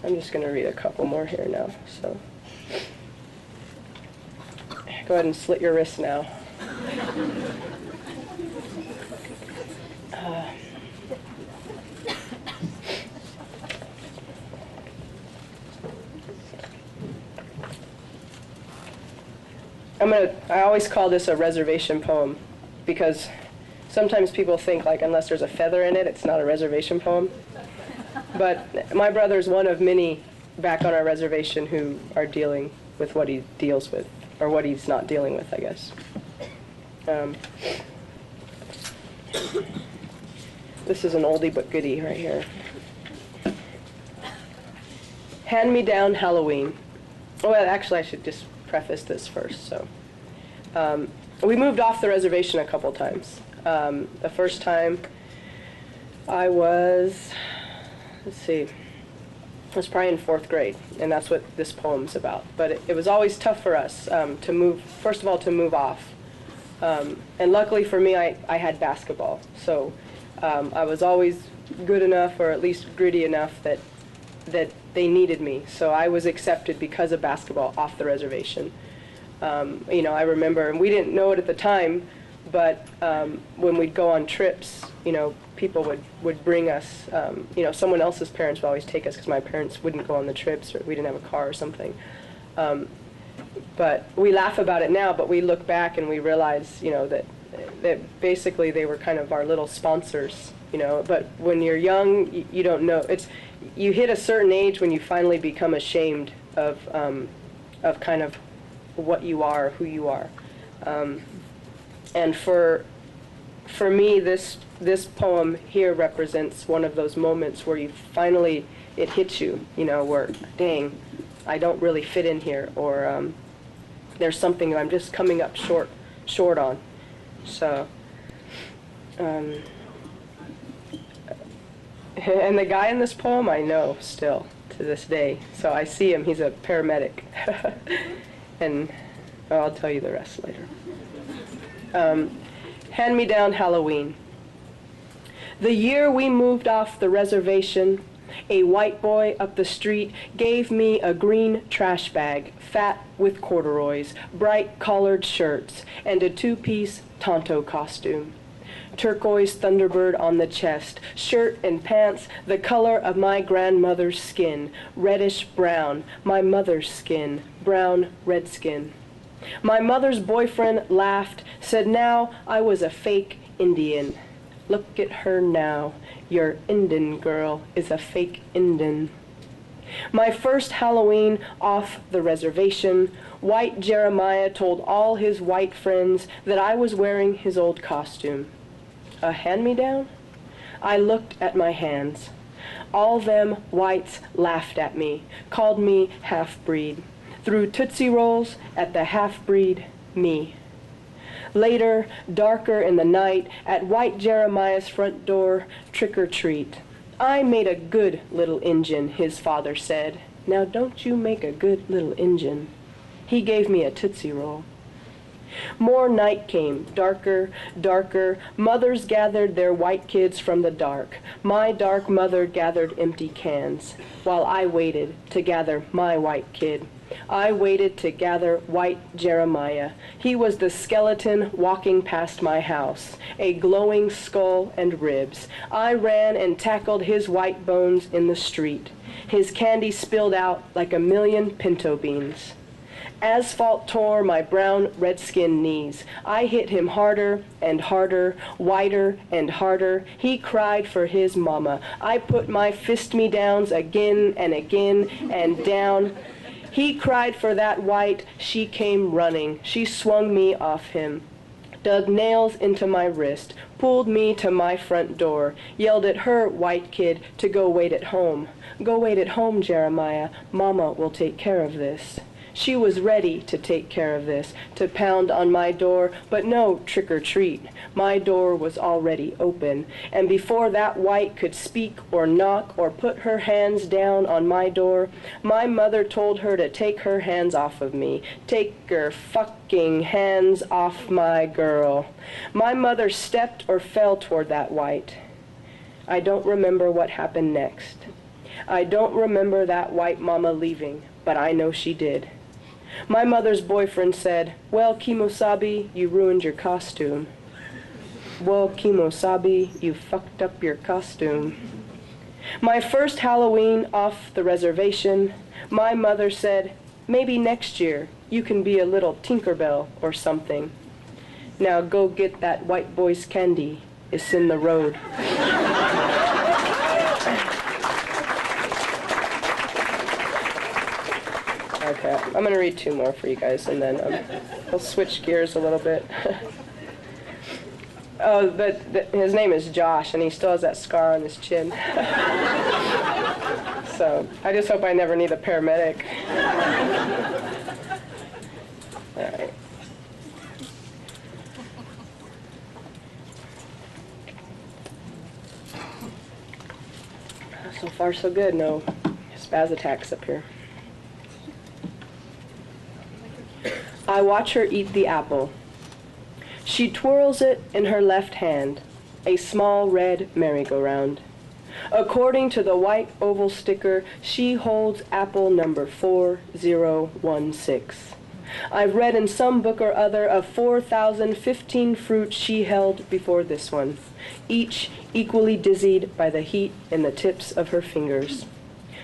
I'm just going to read a couple more here now. So go ahead and slit your wrists now. I always call this a reservation poem because sometimes people think like unless there's a feather in it, it's not a reservation poem. But my brother's one of many back on our reservation who are dealing with what he deals with, or what he's not dealing with, I guess. This is an oldie but goodie right here. Hand-me-down Halloween. Well, actually, I should just preface this first. So, we moved off the reservation a couple times. The first time I was, let's see, I was probably in 4th grade, and that's what this poem's about. But it was always tough for us to move, first of all, to move off. And luckily for me, I had basketball. So I was always good enough, or at least gritty enough, that they needed me. So I was accepted because of basketball off the reservation. You know, I remember, and we didn't know it at the time, but when we'd go on trips, you know, people would bring us, you know, someone else's parents would always take us because my parents wouldn't go on the trips, or we didn't have a car or something. But we laugh about it now, but we look back and we realize, you know, that basically they were kind of our little sponsors, you know. But when you're young, you don't know. You hit a certain age when you finally become ashamed of kind of what you are, who you are. And for me, this poem here represents one of those moments where you finally, it hits you, you know, where, dang, I don't really fit in here, or there's something I'm just coming up short on. So, and the guy in this poem I know still to this day. So I see him, he's a paramedic. And I'll tell you the rest later. Hand-me-down Halloween. The year we moved off the reservation, a white boy up the street gave me a green trash bag, fat with corduroys, bright collared shirts, and a 2-piece Tonto costume. Turquoise Thunderbird on the chest, shirt and pants the color of my grandmother's skin, reddish brown, my mother's skin, brown redskin. My mother's boyfriend laughed, said now I was a fake Indian. Look at her now, your Indian girl is a fake Indian. My first Halloween off the reservation, white Jeremiah told all his white friends that I was wearing his old costume. A hand-me-down? I looked at my hands. All them whites laughed at me, called me half-breed, threw Tootsie Rolls at the half-breed me. Later, darker in the night, at white Jeremiah's front door, trick or treat. I made a good little Injun, his father said. Now don't you make a good little Injun. He gave me a Tootsie Roll. More night came, darker, darker. Mothers gathered their white kids from the dark. My dark mother gathered empty cans, while I waited to gather my white kid. I waited to gather white Jeremiah. He was the skeleton walking past my house, a glowing skull and ribs. I ran and tackled his white bones in the street. His candy spilled out like a million pinto beans. Asphalt tore my brown redskin knees. I hit him harder and harder, wider and harder. He cried for his mama. I put my fist-me-downs again and again and down. He cried for that white. She came running. She swung me off him, dug nails into my wrist, pulled me to my front door, yelled at her white kid to go wait at home. Go wait at home, Jeremiah. Mama will take care of this. She was ready to take care of this, to pound on my door, but no trick or treat. My door was already open, and before that white could speak or knock or put her hands down on my door, my mother told her to take her hands off of me. Take your fucking hands off my girl. My mother stepped or fell toward that white. I don't remember what happened next. I don't remember that white mama leaving, but I know she did. My mother's boyfriend said, "Well, Kimosabi, you ruined your costume." Well, Kimosabi, you fucked up your costume. My first Halloween off the reservation, my mother said, "Maybe next year you can be a little Tinkerbell or something. Now go get that white boy's candy. It's in the road." Okay, I'm going to read two more for you guys, and then we'll switch gears a little bit. Oh, but his name is Josh, and he still has that scar on his chin. So I just hope I never need a paramedic. All right. So far, so good. No spaz attacks up here. I watch her eat the apple. She twirls it in her left hand, a small red merry-go-round. According to the white oval sticker, she holds apple number 4016. I've read in some book or other of 4,015 fruits she held before this one, each equally dizzied by the heat in the tips of her fingers.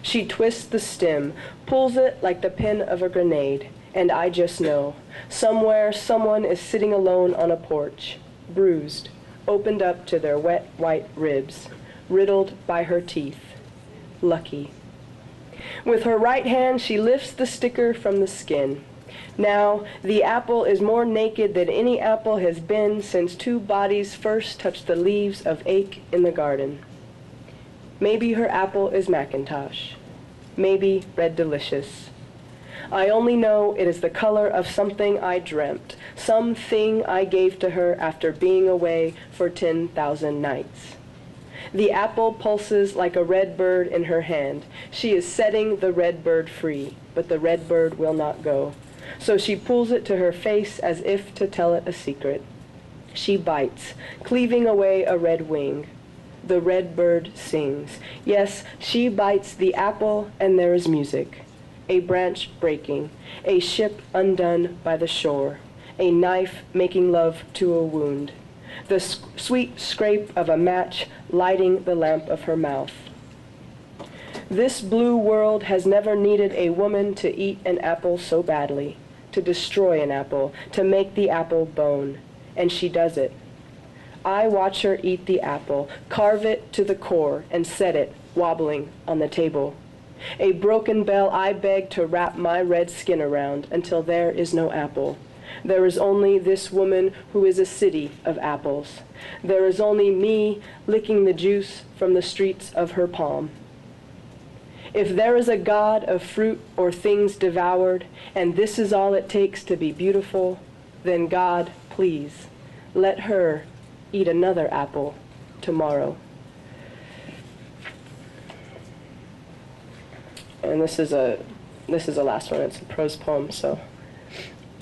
She twists the stem, pulls it like the pin of a grenade, and I just know, somewhere someone is sitting alone on a porch, bruised, opened up to their wet white ribs, riddled by her teeth. Lucky. With her right hand, she lifts the sticker from the skin. Now, the apple is more naked than any apple has been since two bodies first touched the leaves of ache in the garden. Maybe her apple is Macintosh. Maybe Red Delicious. I only know it is the color of something I dreamt, something I gave to her after being away for 10,000 nights. The apple pulses like a red bird in her hand. She is setting the red bird free, but the red bird will not go. So she pulls it to her face as if to tell it a secret. She bites, cleaving away a red wing. The red bird sings. Yes, she bites the apple, and there is music. A branch breaking, a ship undone by the shore, a knife making love to a wound, the sweet scrape of a match lighting the lamp of her mouth. This blue world has never needed a woman to eat an apple so badly, to destroy an apple, to make the apple bone, and she does it. I watch her eat the apple, carve it to the core, and set it, wobbling, on the table. A broken bell I beg to wrap my red skin around until there is no apple. There is only this woman who is a city of apples. There is only me licking the juice from the streets of her palm. If there is a God of fruit or things devoured, and this is all it takes to be beautiful, then God, please, let her eat another apple tomorrow. And this is the last one. It's a prose poem. So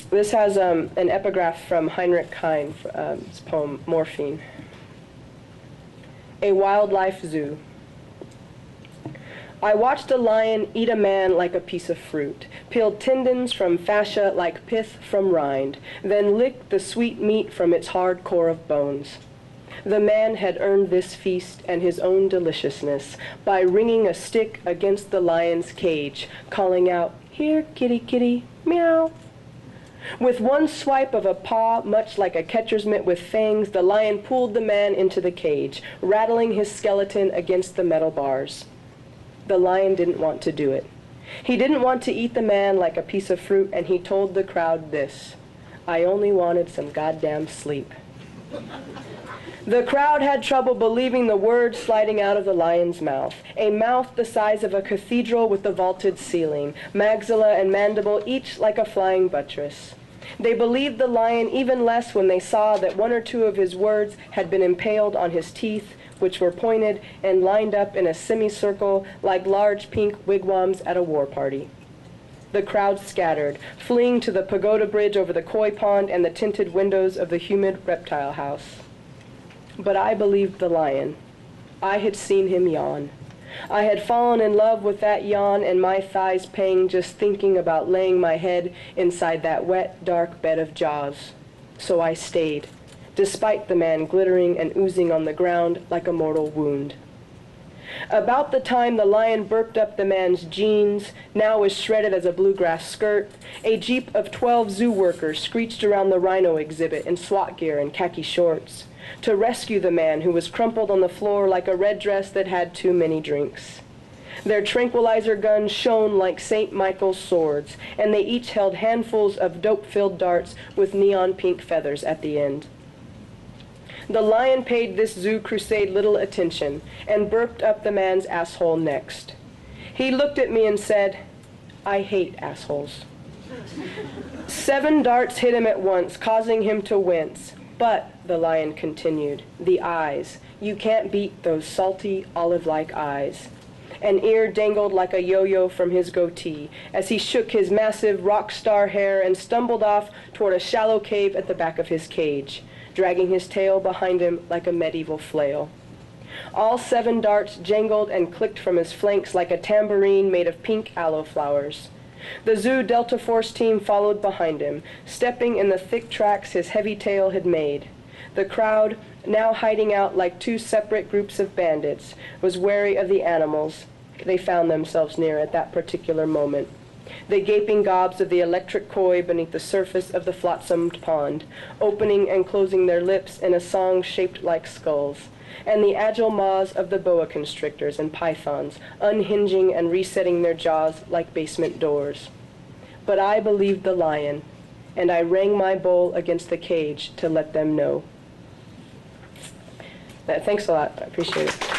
this has an epigraph from Heinrich Heine, his poem Morphine. A wildlife zoo. I watched a lion eat a man like a piece of fruit, peeled tendons from fascia like pith from rind, then licked the sweet meat from its hard core of bones. The man had earned this feast and his own deliciousness by ringing a stick against the lion's cage, calling out, "Here, kitty, kitty, meow." With one swipe of a paw, much like a catcher's mitt with fangs, the lion pulled the man into the cage, rattling his skeleton against the metal bars. The lion didn't want to do it. He didn't want to eat the man like a piece of fruit, and he told the crowd this: "I only wanted some goddamn sleep." The crowd had trouble believing the words sliding out of the lion's mouth, a mouth the size of a cathedral with a vaulted ceiling, maxilla and mandible each like a flying buttress. They believed the lion even less when they saw that one or two of his words had been impaled on his teeth, which were pointed and lined up in a semicircle like large pink wigwams at a war party. The crowd scattered, fleeing to the pagoda bridge over the koi pond and the tinted windows of the humid reptile house. But I believed the lion. I had seen him yawn. I had fallen in love with that yawn and my thighs pang just thinking about laying my head inside that wet, dark bed of jaws. So I stayed, despite the man glittering and oozing on the ground like a mortal wound. About the time the lion burped up the man's jeans, now as shredded as a bluegrass skirt, a jeep of 12 zoo workers screeched around the rhino exhibit in SWAT gear and khaki shorts to rescue the man who was crumpled on the floor like a red dress that had too many drinks. Their tranquilizer guns shone like St. Michael's swords, and they each held handfuls of dope-filled darts with neon pink feathers at the end. The lion paid this zoo crusade little attention and burped up the man's asshole next. He looked at me and said, "I hate assholes." 7 darts hit him at once, causing him to wince. But, the lion continued, the eyes. You can't beat those salty, olive-like eyes. An ear dangled like a yo-yo from his goatee as he shook his massive rock star hair and stumbled off toward a shallow cave at the back of his cage, dragging his tail behind him like a medieval flail. All 7 darts jangled and clicked from his flanks like a tambourine made of pink aloe flowers. The Zoo Delta Force team followed behind him, stepping in the thick tracks his heavy tail had made. The crowd, now hiding out like 2 separate groups of bandits, was wary of the animals they found themselves near at that particular moment. The gaping gobs of the electric koi beneath the surface of the flotsam pond, opening and closing their lips in a song shaped like skulls, and the agile maws of the boa constrictors and pythons, unhinging and resetting their jaws like basement doors. But I believed the lion, and I rang my bowl against the cage to let them know. Thanks a lot. I appreciate it.